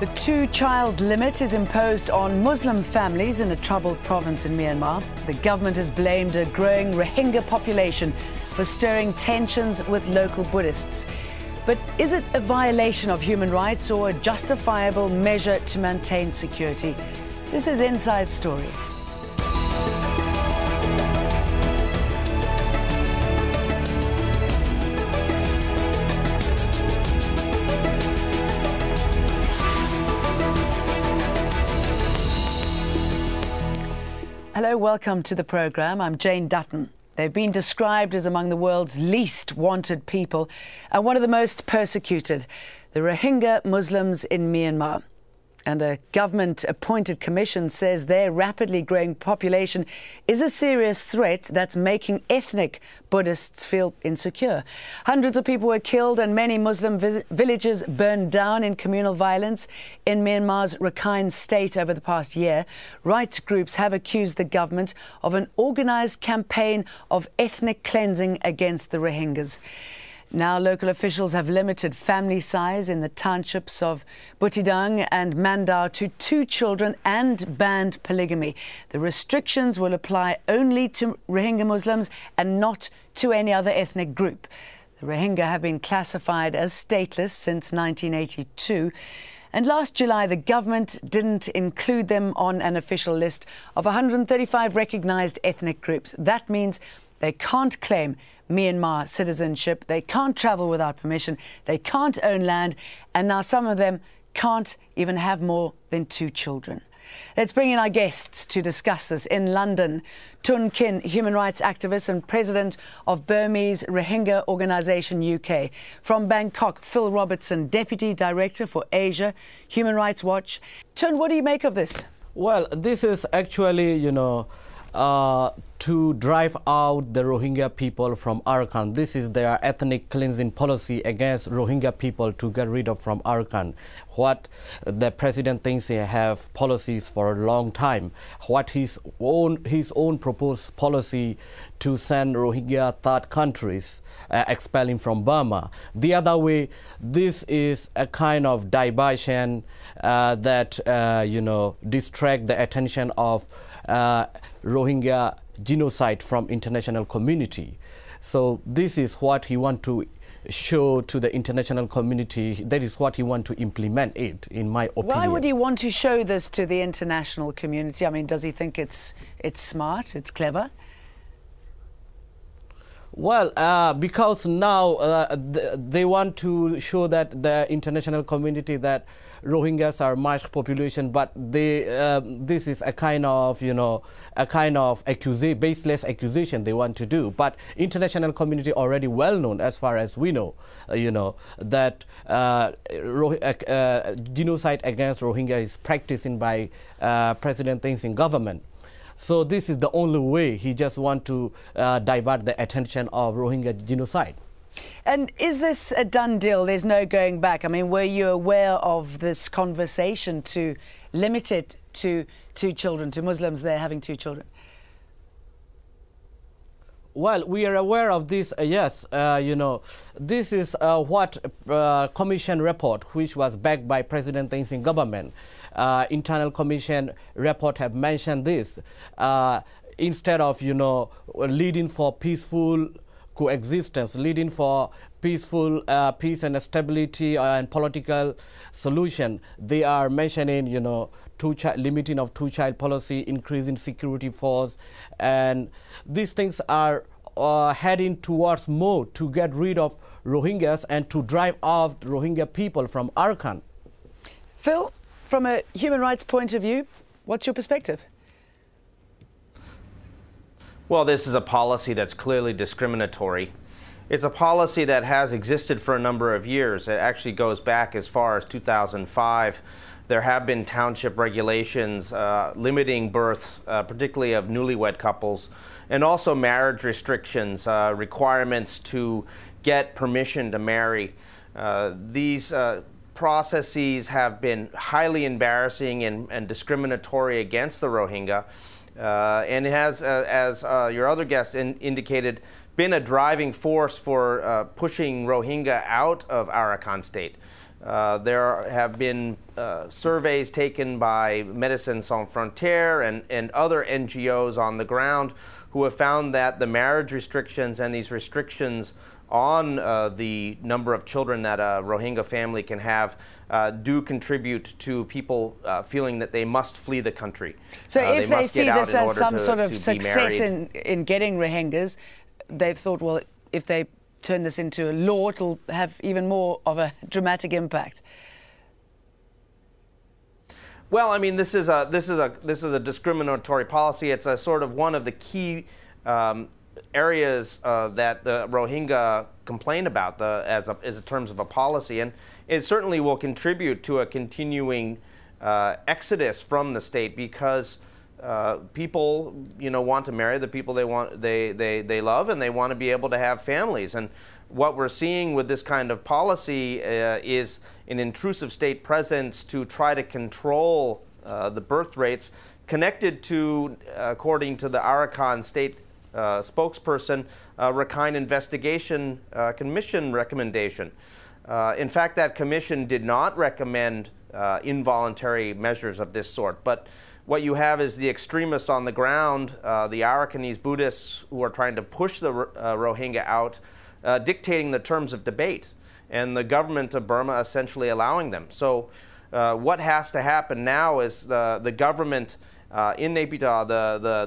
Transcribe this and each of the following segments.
The two-child limit is imposed on Muslim families in a troubled province in Myanmar. The government has blamed a growing Rohingya population for stirring tensions with local Buddhists. But is it a violation of human rights or a justifiable measure to maintain security? This is Inside Story. Hello, welcome to the programme. I'm Jane Dutton. They've been described as among the world's least wanted people and one of the most persecuted, the Rohingya Muslims in Myanmar. And a government-appointed commission says their rapidly growing population is a serious threat that's making ethnic Buddhists feel insecure. Hundreds of people were killed and many Muslim villages burned down in communal violence in Myanmar's Arakan state over the past year. Rights groups have accused the government of an organised campaign of ethnic cleansing against the Rohingyas. Now local officials have limited family size in the townships of Butidang and Mandau to 2 children and banned polygamy. The restrictions will apply only to Rohingya Muslims and not to any other ethnic group. The Rohingya have been classified as stateless since 1982. And last July, the government didn't include them on an official list of 135 recognised ethnic groups. That means they can't claim Myanmar citizenship, they can't travel without permission, they can't own land, and now some of them can't even have more than 2 children. Let's bring in our guests to discuss this. In London, Tun Kin, human rights activist and president of Burmese Rohingya Organisation UK. From Bangkok, Phil Robertson, deputy director for Asia, Human Rights Watch. Tun, what do you make of this? Well, this is actually, to drive out the Rohingya people from Arakan. This is their ethnic cleansing policy against Rohingya people to get rid of from Arakan. What the president thinks he have policies for a long time. What his own proposed policy to send Rohingya third countries, expelling from Burma. The other way, this is a kind of diversion that distract the attention of Rohingya genocide from international community. So this is what he want to show to the international community. That is what he want to implement it, in my opinion. Why would he want to show this to the international community? I mean, does he think it's smart, it's clever? Well, because now they want to show that the international community that Rohingyas are much population, but this is a kind of baseless accusation they want to do. But international community already well known, as far as we know, that genocide against Rohingya is practiced by President Thein Sein government. So this is the only way he just want to divert the attention of Rohingya genocide. And is this a done deal? There's no going back. I mean, were you aware of this conversation to limit it to 2 children, to Muslims there having 2 children? Well, we are aware of this, yes. This is what commission report, which was backed by President Thein Sein government. Internal commission report have mentioned this. Instead of, leading for peaceful coexistence, leading for peaceful peace and stability and political solution, they are mentioning, limiting of 2-child policy, increasing security force, and these things are heading towards more to get rid of Rohingyas and to drive out Rohingya people from Arakan. Phil, from a human rights point of view, what's your perspective? Well, this is a policy that's clearly discriminatory. It's a policy that has existed for a number of years. It actually goes back as far as 2005. There have been township regulations limiting births, particularly of newlywed couples, and also marriage restrictions, requirements to get permission to marry. These processes have been highly embarrassing and discriminatory against the Rohingya. And it has, as your other guest indicated, been a driving force for pushing Rohingya out of Arakan state. There have been surveys taken by Médecins Sans Frontières and other NGOs on the ground who have found that the marriage restrictions and these restrictions on the number of children that a Rohingya family can have do contribute to people feeling that they must flee the country. So if they see this as some sort of success in getting Rohingyas, they've thought, well, if they turn this into a law, it'll have even more of a dramatic impact. Well, I mean, this is a discriminatory policy. It's a sort of one of the key areas that the Rohingya complain about as in terms of a policy, and it certainly will contribute to a continuing exodus from the state because people, want to marry the people they love, and they want to be able to have families. And what we're seeing with this kind of policy is an intrusive state presence to try to control the birth rates, connected to, according to the Arakan state spokesperson, Rakhine Investigation Commission recommendation. In fact, that commission did not recommend involuntary measures of this sort, but what you have is the extremists on the ground, the Arakanese Buddhists who are trying to push the Rohingya out, dictating the terms of debate, and the government of Burma essentially allowing them. So what has to happen now is the government in Naypyidaw,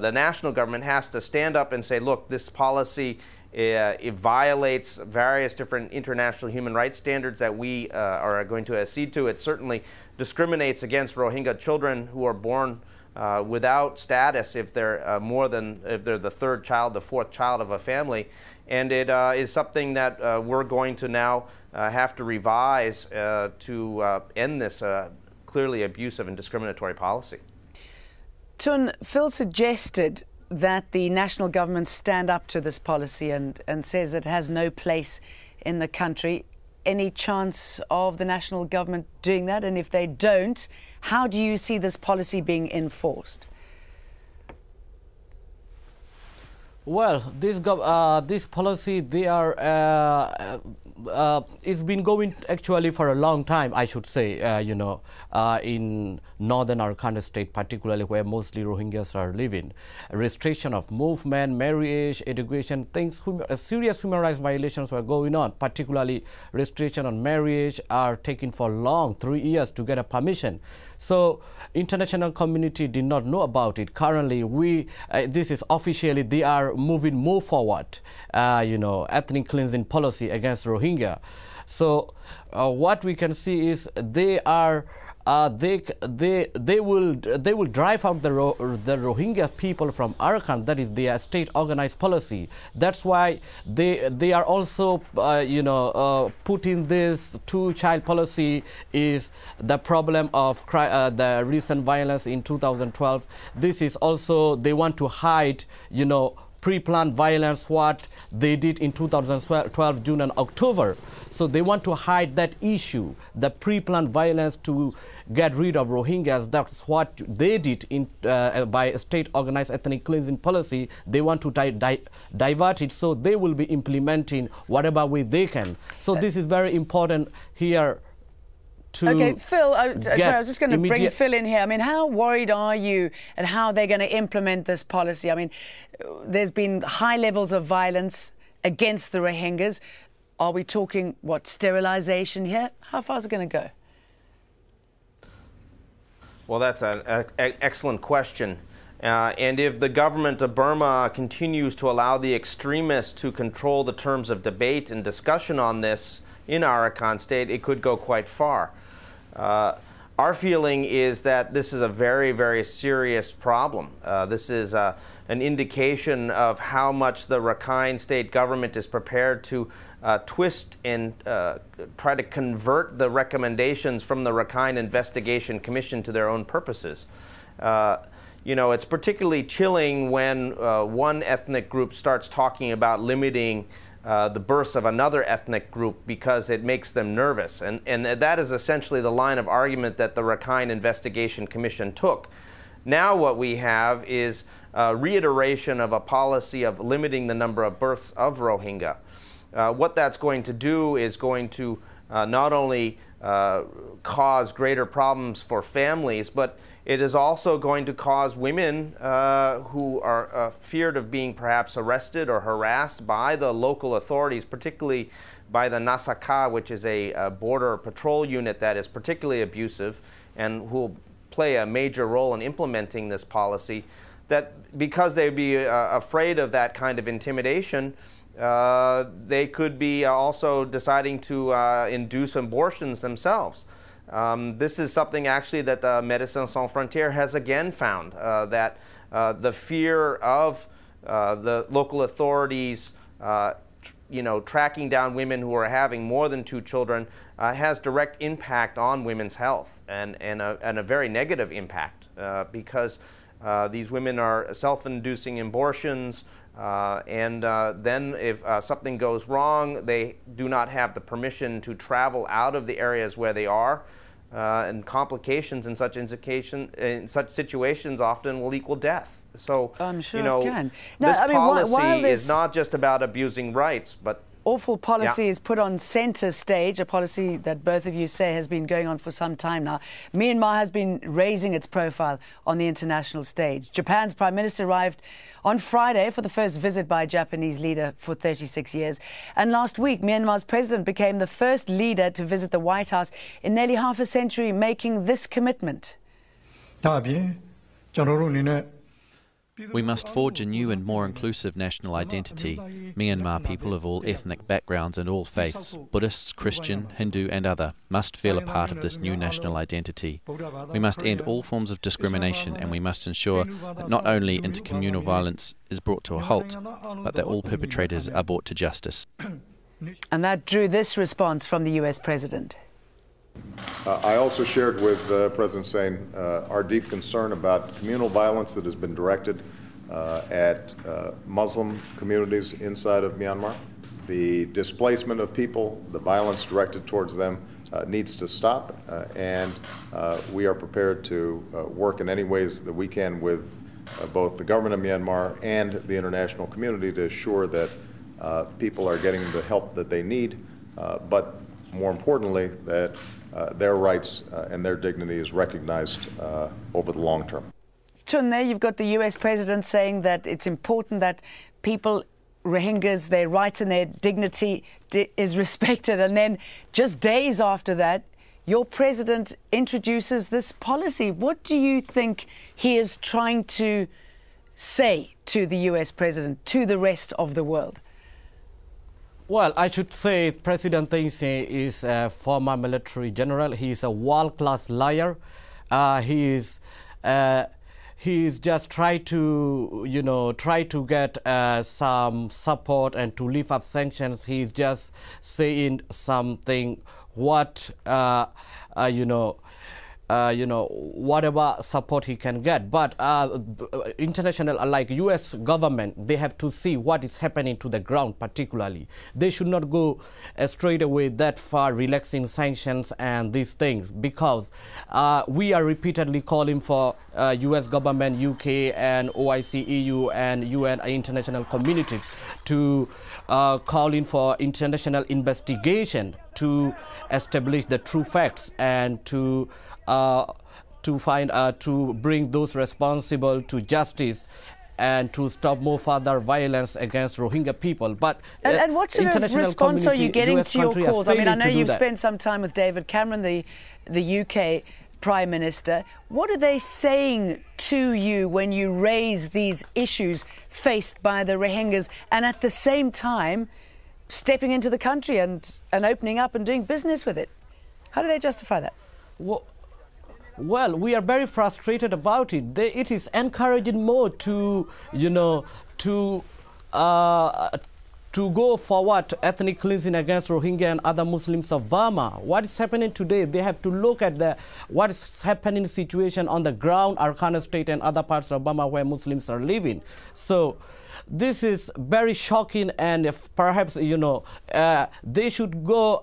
the national government, has to stand up and say, look, this policy it violates various different international human rights standards that we are going to accede to. It certainly discriminates against Rohingya children who are born without status if they're if they're the third child, the fourth child of a family, and it is something that we're going to now have to revise to end this clearly abusive and discriminatory policy. Tun, Phil suggested that the national government stand up to this policy and says it has no place in the country. Any chance of the national government doing that? And if they don't, how do you see this policy being enforced? Well, this policy, it's been going actually for a long time, I should say, in northern Arakan state, particularly where mostly Rohingyas are living. Restriction of movement, marriage, education, things, serious human rights violations were going on, particularly restriction on marriage are taking for long, 3 years to get a permission. So international community did not know about it. Currently, this is officially, they are moving more forward, ethnic cleansing policy against Rohingya. So what we can see is they are they will drive out the Rohingya people from Arakan. That is their state organized policy. That's why they are also putting this two-child policy is the problem of the recent violence in 2012. This is also, they want to hide pre-planned violence, what they did in 2012, June and October. So they want to hide that issue, the pre-planned violence, to get rid of Rohingyas. That's what they did by state-organized ethnic cleansing policy. They want to divert it, so they will be implementing whatever way they can. So this is very important here. Okay, Phil, I was just going to bring Phil in here. I mean, how worried are you at how they're going to implement this policy? I mean, there's been high levels of violence against the Rohingyas. Are we talking, sterilization here? How far is it going to go? Well, that's an excellent question. And if the government of Burma continues to allow the extremists to control the terms of debate and discussion on this in Arakan state, it could go quite far. Our feeling is that this is a very, very serious problem. This is an indication of how much the Rakhine state government is prepared to twist and try to convert the recommendations from the Rakhine Investigation Commission to their own purposes. It's particularly chilling when one ethnic group starts talking about limiting the births of another ethnic group because it makes them nervous. And that is essentially the line of argument that the Rakhine Investigation Commission took. Now what we have is a reiteration of a policy of limiting the number of births of Rohingya. What that's going to do is going to not only cause greater problems for families, but it is also going to cause women who are feared of being perhaps arrested or harassed by the local authorities, particularly by the Nasaka, which is a border patrol unit that is particularly abusive and who will play a major role in implementing this policy, that because they'd be afraid of that kind of intimidation, they could be also deciding to induce abortions themselves. This is something actually that Médecins Sans Frontières has again found, that the fear of the local authorities tracking down women who are having more than 2 children has direct impact on women's health, and a very negative impact, because these women are self-inducing abortions, and then if something goes wrong, they do not have the permission to travel out of the areas where they are, and complications in such situations often will equal death. So, I'm sure it can. This policy is not just about abusing rights, but awful policy is put on centre stage, a policy that both of you say has been going on for some time now. Myanmar has been raising its profile on the international stage. Japan's Prime Minister arrived on Friday for the first visit by a Japanese leader for 36 years. And last week, Myanmar's president became the first leader to visit the White House in nearly half a century, making this commitment. We must forge a new and more inclusive national identity. Myanmar people of all ethnic backgrounds and all faiths, Buddhists, Christian, Hindu and other, must feel a part of this new national identity. We must end all forms of discrimination, and we must ensure that not only intercommunal violence is brought to a halt, but that all perpetrators are brought to justice. And that drew this response from the US president. I also shared with President Sein our deep concern about communal violence that has been directed at Muslim communities inside of Myanmar. The displacement of people, the violence directed towards them needs to stop, and we are prepared to work in any ways that we can with both the government of Myanmar and the international community to assure that people are getting the help that they need, but more importantly, that their rights and their dignity is recognized over the long term. Chun, there you've got the US president saying that it's important that people, Rohingyas, their rights and their dignity is respected. And then just days after that, your president introduces this policy. What do you think he is trying to say to the US president, to the rest of the world? Well, I should say President Thein Sein is a former military general. He is a world-class liar. He's just try to get some support and to lift up sanctions. He's just saying something what whatever support he can get. But international, like US government, they have to see what is happening to the ground particularly. They should not go straight away that far relaxing sanctions and these things, because we are repeatedly calling for US government, UK and OIC, EU and UN international communities to calling for international investigation to establish the true facts and to bring those responsible to justice and to stop more further violence against Rohingya people. But and what sort of response are you getting to your calls? I mean, I know you've spent some time with David Cameron, the UK Prime Minister. What are they saying to you when you raise these issues faced by the Rohingyas and at the same time stepping into the country and opening up and doing business with it? How do they justify that? Well, we are very frustrated about it. It is encouraging more to go forward ethnic cleansing against Rohingya and other Muslims of Burma. What is happening today? They have to look at what is happening situation on the ground, Arakan state and other parts of Burma where Muslims are living. So this is very shocking, and if perhaps, they should go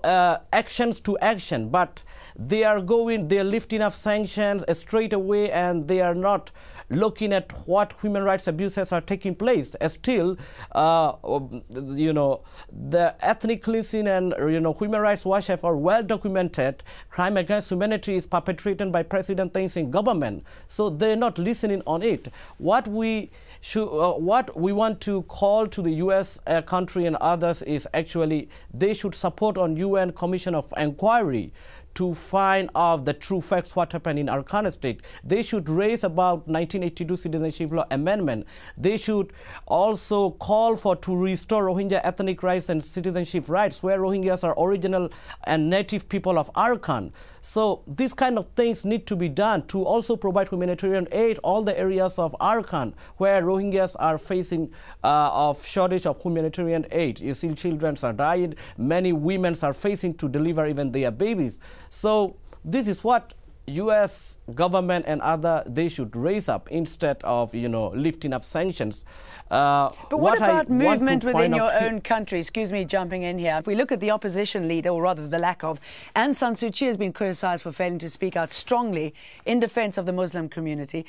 actions to action, but they're lifting up sanctions straight away, and they are not looking at what human rights abuses are taking place. Still, the ethnic cleansing and human rights watch have are well documented. Crime against humanity is perpetrated by President Thein Sein government, so they're not listening on it. What we want to call to the U.S. country and others is actually they should support on UN Commission of Inquiry to find out the true facts what happened in Arakan state. They should raise about 1982 Citizenship Law Amendment. They should also call to restore Rohingya ethnic rights and citizenship rights, where Rohingyas are original and native people of Arakan. So these kind of things need to be done to also provide humanitarian aid all the areas of Arakan where Rohingyas are facing of shortage of humanitarian aid. You see, children are dying, many women are facing to deliver even their babies. So this is what U.S. government and they should raise up instead of lifting up sanctions. But what about movement within your own country? Excuse me, jumping in here. If we look at the opposition leader, or rather the lack of, Aung San Suu Kyi has been criticised for failing to speak out strongly in defence of the Muslim community.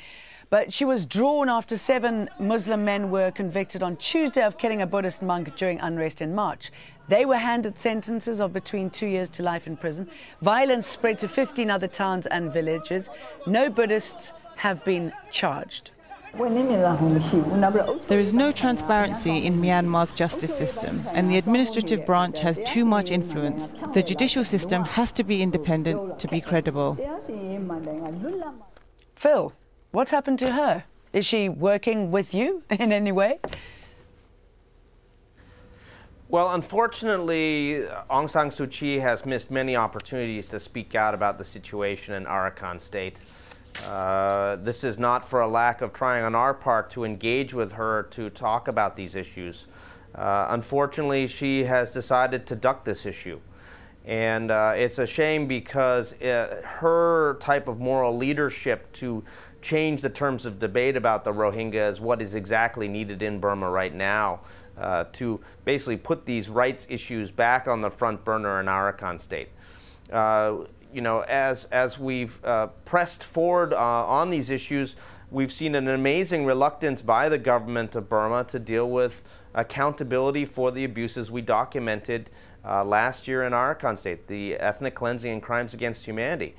But she was drawn after 7 Muslim men were convicted on Tuesday of killing a Buddhist monk during unrest in March. They were handed sentences of between 2 years to life in prison. Violence spread to 15 other towns and villages. No Buddhists have been charged. There is no transparency in Myanmar's justice system, and the administrative branch has too much influence. The judicial system has to be independent to be credible. Phil, what's happened to her? Is she working with you in any way? Well, unfortunately, Aung San Suu Kyi has missed many opportunities to speak out about the situation in Arakan state. This is not for a lack of trying on our part to engage with her to talk about these issues. Unfortunately, she has decided to duck this issue. And it's a shame because her type of moral leadership to change the terms of debate about the Rohingya is what is exactly needed in Burma right now, to basically put these rights issues back on the front burner in Arakan state. As we've pressed forward on these issues, we've seen an amazing reluctance by the government of Burma to deal with accountability for the abuses we documented last year in Arakan state, the ethnic cleansing and crimes against humanity.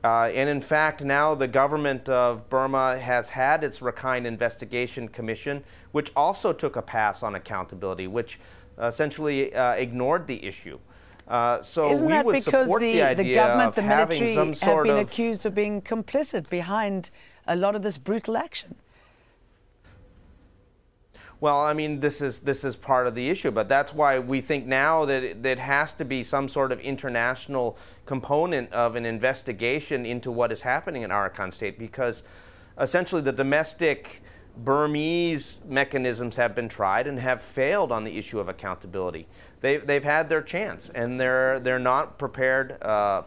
And in fact, now the government of Burma has had its Rakhine Investigation Commission, which also took a pass on accountability, which essentially ignored the issue. So Isn't that because the government, the military, have been of accused of being complicit behind a lot of this brutal action? Well, I mean, this is part of the issue, but that's why we think now that there has to be some sort of international component of an investigation into what is happening in Arakan state, because essentially the domestic Burmese mechanisms have been tried and have failed on the issue of accountability. They've had their chance, and they're not prepared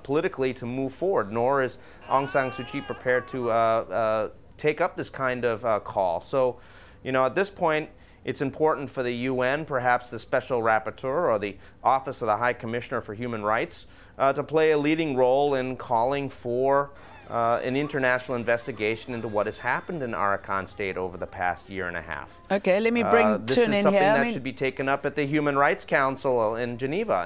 politically to move forward, nor is Aung San Suu Kyi prepared to take up this kind of call. So, at this point, it's important for the UN, perhaps the Special Rapporteur or the Office of the High Commissioner for Human Rights, to play a leading role in calling for an international investigation into what has happened in Arakan state over the past year and a half. Okay, let me bring this Tun is in something here. that should be taken up at the Human Rights Council in Geneva,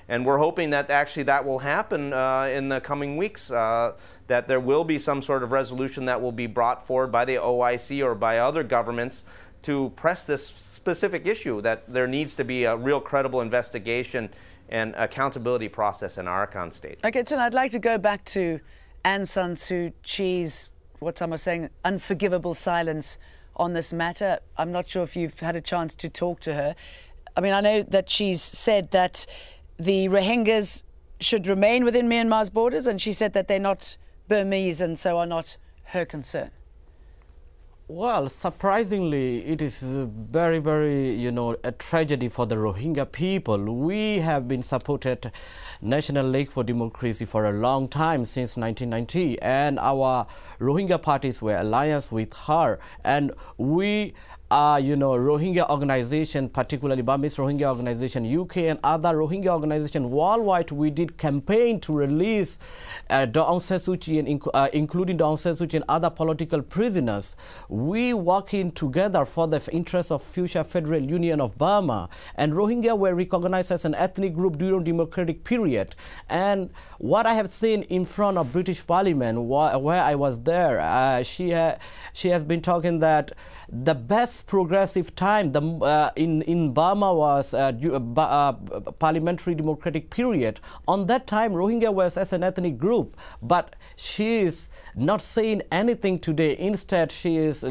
and we're hoping that actually that will happen in the coming weeks, that there will be some sort of resolution that will be brought forward by the OIC or by other governments to press this specific issue, that there needs to be a real credible investigation and accountability process in Arakan state. Okay, Tun, I'd like to go back to Aung San Suu Kyi's, what some are saying, unforgivable silence on this matter. I'm not sure if you've had a chance to talk to her. I mean, I know that she's said that the Rohingyas should remain within Myanmar's borders, and she said that they're not Burmese and so are not her concern. Well, surprisingly, it is very, very, a tragedy for the Rohingya people. We have been supported National League for Democracy for a long time, since 1990, and our Rohingya parties were alliance with her, and we Rohingya organization, particularly Burmese Rohingya organization, UK and other Rohingya organizations worldwide, we did campaign to release Aung San Suu Kyi, including Aung San Suu Kyi and other political prisoners. We working together for the interest of future Federal Union of Burma, and Rohingya were recognized as an ethnic group during democratic period. And what I have seen in front of British Parliament, where I was there, she has been talking that the best progressive time in Burma was parliamentary democratic period. On that time, Rohingya was as an ethnic group, but she is not saying anything today. Instead, she is,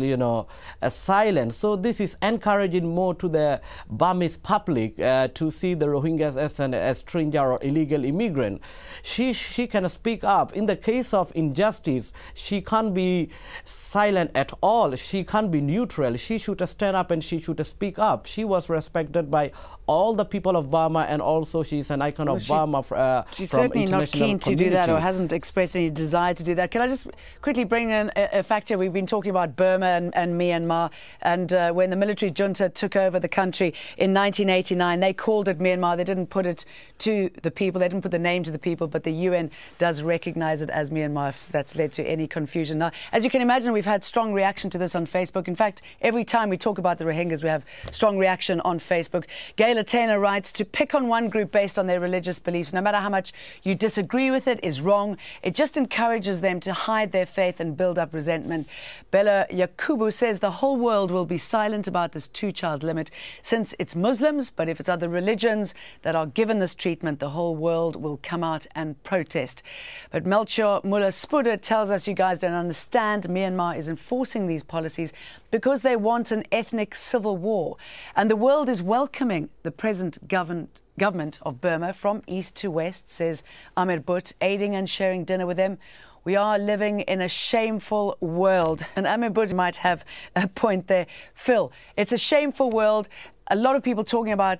silent. So this is encouraging more to the Burmese public to see the Rohingyas as a stranger or illegal immigrant. She can speak up. In the case of injustice, she can't be silent at all. She can't be neutral. She should stand up and she should speak up. She was respected by all the people of Burma, and also she's an icon of Burma. She's certainly not keen to do that, or hasn't expressed any desire to do that. Can I just quickly bring in a fact here? We've been talking about Burma and Myanmar, and when the military junta took over the country in 1989, they called it Myanmar. They didn't put it to the people. They didn't put the name to the people, but the UN does recognize it as Myanmar, if that's led to any confusion. Now, as you can imagine, we've had strong reaction to this on Facebook. In fact, every time we talk about the Rohingyas, we have strong reaction on Facebook. Gail Taylor writes, to pick on one group based on their religious beliefs, no matter how much you disagree with it, is wrong. It just encourages them to hide their faith and build up resentment. Bella Yakubu says the whole world will be silent about this 2-child limit since it's Muslims, but if it's other religions that are given this treatment, the whole world will come out and protest. But Melchior Muller-Spuder tells us you guys don't understand. Myanmar is enforcing these policies because they want an ethnic civil war, and the world is welcoming the present government of Burma from east to west, says Amir Butt, aiding and sharing dinner with them. We are living in a shameful world. And Amir Butt might have a point there. Phil, it's a shameful world. A lot of people talking about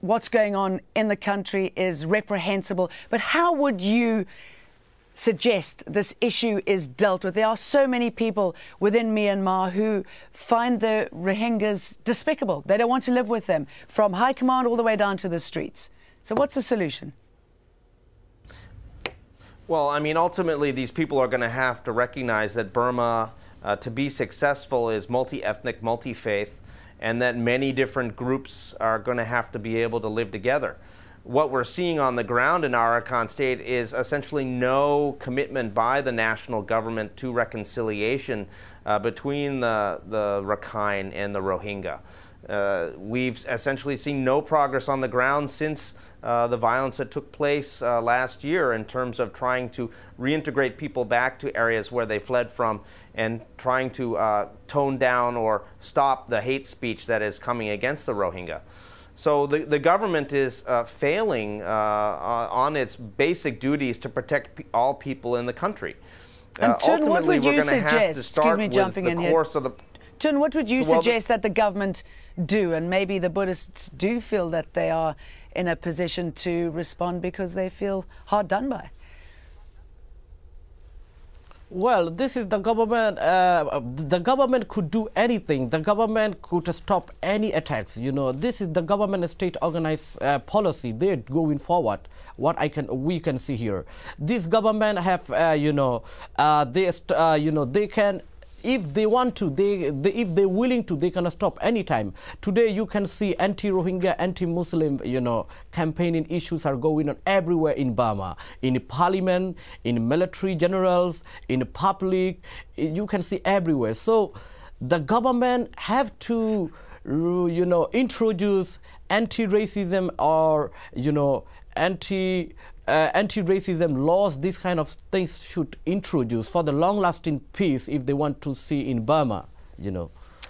what's going on in the country is reprehensible. But how would you suggest this issue is dealt with? There are so many people within Myanmar who find the Rohingyas despicable. They don't want to live with them, from high command all the way down to the streets. So what's the solution? Well, I mean, ultimately, these people are going to have to recognize that Burma, to be successful, is multi-ethnic, multi-faith, and that many different groups are going to have to be able to live together. What we're seeing on the ground in Arakan state is essentially no commitment by the national government to reconciliation between the Rakhine and the Rohingya. We've essentially seen no progress on the ground since the violence that took place last year in terms of trying to reintegrate people back to areas where they fled from and trying to tone down or stop the hate speech that is coming against the Rohingya. So the government is failing on its basic duties to protect all people in the country. Ultimately, we're going to have to start with the course of the... Tun, what would you suggest that the government do? And maybe the Buddhists do feel that they are in a position to respond because they feel hard done by. Well, this is the government. The government could do anything. The government could stop any attacks. This is the government state organized policy. They're going forward. What we can see here, this government have they can. If they want to, if they're willing to, they can stop anytime. Today, you can see anti-Rohingya, anti-Muslim, campaigning issues are going on everywhere in Burma, in parliament, in military generals, in public. You can see everywhere. So, the government have to, introduce anti-racism or anti-racism laws. These kind of things should introduce for the long-lasting peace if they want to see in Burma.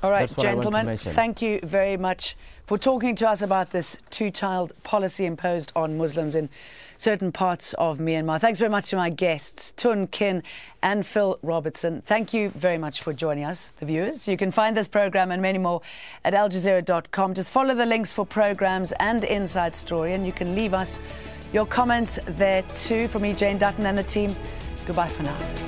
All right, gentlemen, thank you very much for talking to us about this 2-child policy imposed on Muslims in certain parts of Myanmar. Thanks very much to my guests, Tun Kin and Phil Robertson. Thank you very much for joining us, the viewers. You can find this programme and many more at aljazeera.com. Just follow the links for programmes and Inside Story, and you can leave us your comments there too. From me, Jane Dutton, and the team, goodbye for now.